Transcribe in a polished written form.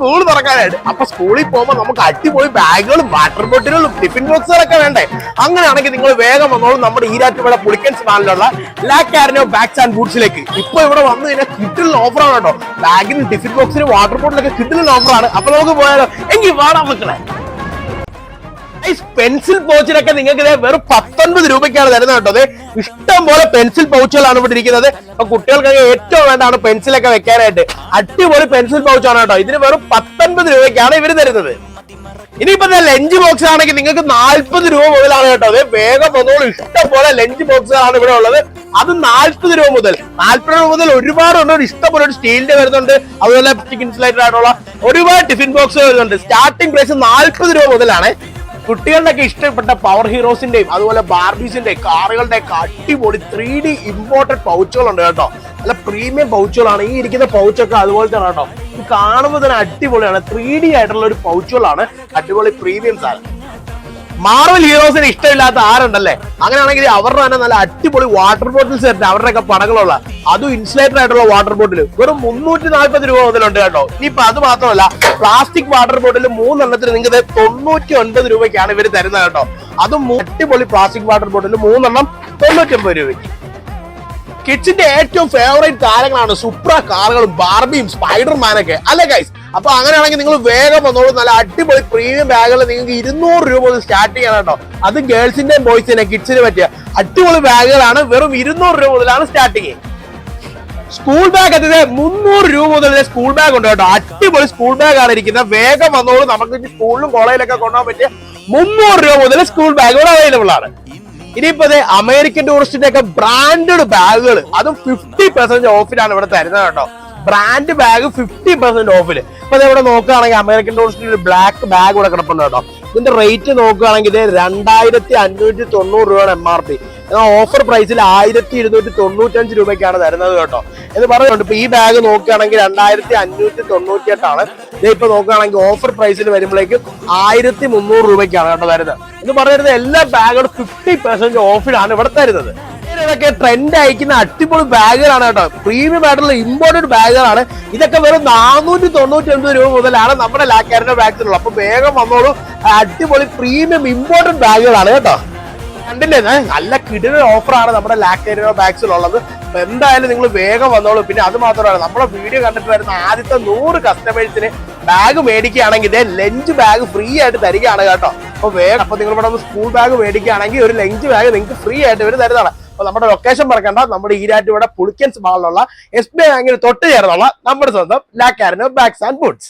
School തുറക്കാനായിട്ട്. അപ്പൊ സ്കൂളിൽ പോകുമ്പോൾ നമുക്ക് അടിപൊളി ബാഗുകളും വാട്ടർ ബോട്ടിലുകളും ടിഫിൻ ബോക്സുകളൊക്കെ വേണ്ടേ? അങ്ങനെയാണെങ്കിൽ നിങ്ങൾ വേഗം വന്നോളൂ നമ്മുടെ ഈരാറ്റുപേട്ട പുളിക്കൻസ് മാളിലുള്ള ലാ കാർനോ ബാഗ്സ് ആൻഡ് ബൂട്ട്സിലേക്ക്. ഇപ്പൊ ഇവിടെ വന്നു കഴിഞ്ഞാൽ കിട്ടുന്ന ഓഫറാണ് കേട്ടോ. ബാഗിനും ടിഫിൻ ബോക്സിനും വാട്ടർ ബോട്ടിലൊക്കെ കിട്ടുന്ന ഓഫറാണ്. അപ്പൊ നമുക്ക് പോയാലോ? എങ്കിൽ വാടാ മക്കളെ. പെൻസിൽ പൗച്ചിനൊക്കെ നിങ്ങൾക്ക് വെറും 19 രൂപയ്ക്കാണ് തരുന്നത് കേട്ടോ. ഇഷ്ടം പോലെ പെൻസിൽ പൗച്ചുകളാണ് ഇവിടെ ഇരിക്കുന്നത്. അപ്പൊ കുട്ടികൾക്കൊക്കെ ഏറ്റവും വേണ്ടതാണ് പെൻസിലൊക്കെ വെക്കാനായിട്ട്. അടിപൊളി പെൻസിൽ പൗച്ചാണ് കേട്ടോ. ഇതിന് വെറും 19 രൂപയ്ക്കാണ് ഇവര് തരുന്നത്. ഇനിയിപ്പോ ലഞ്ച് ബോക്സ് ആണെങ്കിൽ നിങ്ങൾക്ക് 40 രൂപ മുതലാണ് കേട്ടോ. അതെ, വേഗം വന്നോളൂ. ഇഷ്ടം പോലെ ലഞ്ച് ബോക്സുകളാണ് ഇവിടെ ഉള്ളത്. അത് 40 രൂപ മുതൽ. 40 രൂപ മുതൽ ഒരുപാടുണ്ട്. ഇഷ്ടം പോലെ സ്റ്റീലിന്റെ വരുന്നുണ്ട്. അതുപോലെ ഇൻസുലേറ്റഡ് ആയിട്ടുള്ള ഒരുപാട് ടിഫിൻ ബോക്സ് വരുന്നുണ്ട്. സ്റ്റാർട്ടിംഗ് പ്രൈസ് 40 രൂപ മുതലാണ്. കുട്ടികളുടെയൊക്കെ ഇഷ്ടപ്പെട്ട പവർ ഹീറോസിന്റെയും അതുപോലെ ബാർബീസിന്റെയും കാറുകളുടെ ഒക്കെ അടിപൊളി 3D ഇമ്പോർട്ടഡ് പൗച്ചുകളുണ്ട് കേട്ടോ. നല്ല പ്രീമിയം പൗച്ചുകളാണ് ഈ ഇരിക്കുന്ന പൗച്ചൊക്കെ. അതുപോലെ തന്നെ കേട്ടോ, ഇത് കാണുമ്പോൾ തന്നെ അടിപൊളിയാണ്. 3D ആയിട്ടുള്ള ഒരു പൗച്ചുകളാണ്. അടിപൊളി പ്രീമിയം സാധനം. മാർവൽ ഹീറോസിന് ഇഷ്ടമില്ലാത്ത ആരുണ്ടല്ലേ? അങ്ങനെയാണെങ്കിൽ അവരുടെ തന്നെ നല്ല അടിപൊളി വാട്ടർ ബോട്ടിൽസ് വരുന്നത് അവരുടെയൊക്കെ പടങ്ങളുള്ള അതും ഇൻസുലേറ്റഡ് ആയിട്ടുള്ള വാട്ടർ ബോട്ടിൽ വെറും 340 രൂപ മുതലുണ്ട് കേട്ടോ. ഇനിയിപ്പോ അത് മാത്രമല്ല, പ്ലാസ്റ്റിക് വാട്ടർ ബോട്ടിൽ 3 എണ്ണത്തിന് നിങ്ങൾക്ക് 99 രൂപയ്ക്കാണ് ഇവർ തരുന്നത് കേട്ടോ. അതും അടിപൊളി പ്ലാസ്റ്റിക് വാട്ടർ ബോട്ടിൽ 3 എണ്ണം 99 രൂപയ്ക്ക്. കിഡ്സിന്റെ ഏറ്റവും ഫേവറേറ്റ് താരങ്ങളാണ് സുപ്ര കാറുകളും ബാർബിയും സ്പൈഡർമാനൊക്കെ അല്ലേ ഗൈസ്? അപ്പൊ അങ്ങനെയാണെങ്കിൽ നിങ്ങൾ വേഗം വന്നോളൂ. നല്ല അടിപൊളി പ്രീമിയം ബാഗുകൾ നിങ്ങൾക്ക് 200 രൂപ മുതൽ സ്റ്റാർട്ട് ചെയ്യണം കേട്ടോ. അത് ഗേൾസിന്റെയും ബോയ്സിന്റെയും കിഡ്സിന് പറ്റിയ അടിപൊളി ബാഗുകളാണ്. വെറും 200 രൂപ മുതലാണ് സ്റ്റാർട്ടിങ്. സ്കൂൾ ബാഗ് എത്തിയത് 300 രൂപ മുതൽ സ്കൂൾ ബാഗ് ഉണ്ട് കേട്ടോ. അടിപൊളി സ്കൂൾ ബാഗ് ആണ് ഇരിക്കുന്നത്. വേഗം വന്നോളൂ. നമുക്ക് സ്കൂളിലും കോളേജിലൊക്കെ കൊണ്ടുപോകാൻ പറ്റിയ 300 രൂപ മുതൽ സ്കൂൾ ബാഗുകൾ അവൈലബിൾ ആണ്. ഇനിയിപ്പോ അമേരിക്കൻ ടൂറിസ്റ്റിന്റെ ഒക്കെ ബ്രാൻഡഡ് ബാഗുകൾ അതും 50% ഓഫിലാണ് ഇവിടെ തരുന്നത് കേട്ടോ. Brand bag 50% ഓഫില്. ഇപ്പൊ ഇവിടെ നോക്കുകയാണെങ്കിൽ അമേരിക്കൻ ടൂറിസ്റ്റിന്റെ ഒരു ബ്ലാക്ക് ബാഗ് ഇവിടെ കിടപ്പുണ്ട് കേട്ടോ. ഇതിന്റെ റേറ്റ് നോക്കുകയാണെങ്കിൽ ഇത് 2590 രൂപയാണ് MRP. ഓഫർ പ്രൈസിൽ 1295 രൂപയ്ക്കാണ് തരുന്നത് കേട്ടോ എന്ന് പറയുന്നുണ്ട്. ഇപ്പൊ ഈ ബാഗ് നോക്കുകയാണെങ്കിൽ 2598 ഇപ്പൊ നോക്കുകയാണെങ്കിൽ ഓഫർ പ്രൈസിൽ വരുമ്പോഴേക്കും 1300 രൂപയ്ക്കാണ് കേട്ടോ തരുന്നത് എന്ന് പറയുന്നത്. എല്ലാ ബാഗുകളും 50% ഓഫിലാണ് ഇവിടെ തരുന്നത്. ഇതൊക്കെ ട്രെൻഡ് അയക്കുന്ന അടിപൊളി ബാഗുകളാണ് കേട്ടോ. പ്രീമിയം ആയിട്ടുള്ള ഇമ്പോർട്ടഡ് ബാഗുകളാണ്. ഇതൊക്കെ വെറും 499 രൂപ മുതലാണ് നമ്മുടെ ലാ കാർനോ ബാഗ്സിലുള്ളത്. അപ്പൊ വേഗം വന്നോളൂ. അടിപൊളി പ്രീമിയം ഇമ്പോർട്ടഡ് ബാഗുകളാണ് കേട്ടോ. കണ്ടില്ലേ, നല്ല കിടിലൻ ഓഫറാണ് നമ്മുടെ ലാ കാർനോ ബാഗ്സിലുള്ളത്. അപ്പൊ എന്തായാലും നിങ്ങൾ വേഗം വന്നോളൂ. പിന്നെ അത് മാത്രമല്ല, നമ്മുടെ വീഡിയോ കണ്ടിട്ട് വരുന്ന ആദ്യത്തെ 100 കസ്റ്റമേഴ്സിന് ബാഗ് മേടിക്കുകയാണെങ്കിൽ ഇതേ ലഞ്ച് ബാഗ് ഫ്രീ ആയിട്ട് തരികയാണ് കേട്ടോ. അപ്പൊ വേഗം അപ്പൊ നിങ്ങൾ ഇവിടെ സ്കൂൾ ബാഗ് മേടിക്കുകയാണെങ്കിൽ ഒരു ലഞ്ച് ബാഗ് നിങ്ങൾക്ക് ഫ്രീ ആയിട്ട് ഇവർ തരുന്നതാണ്. അപ്പൊ നമ്മുടെ ലൊക്കേഷൻ മറക്കണ്ട. നമ്മുടെ ഈരാറ്റുപേട്ട പുളിക്കൻസ് മാളിലുള്ള SBI ബാങ്കിന് തൊട്ട് ചേർന്നുള്ള നമ്മുടെ സ്വന്തം ലാ കാർനോ ബാഗ്സ് ആൻഡ് ബൂട്ട്സ്.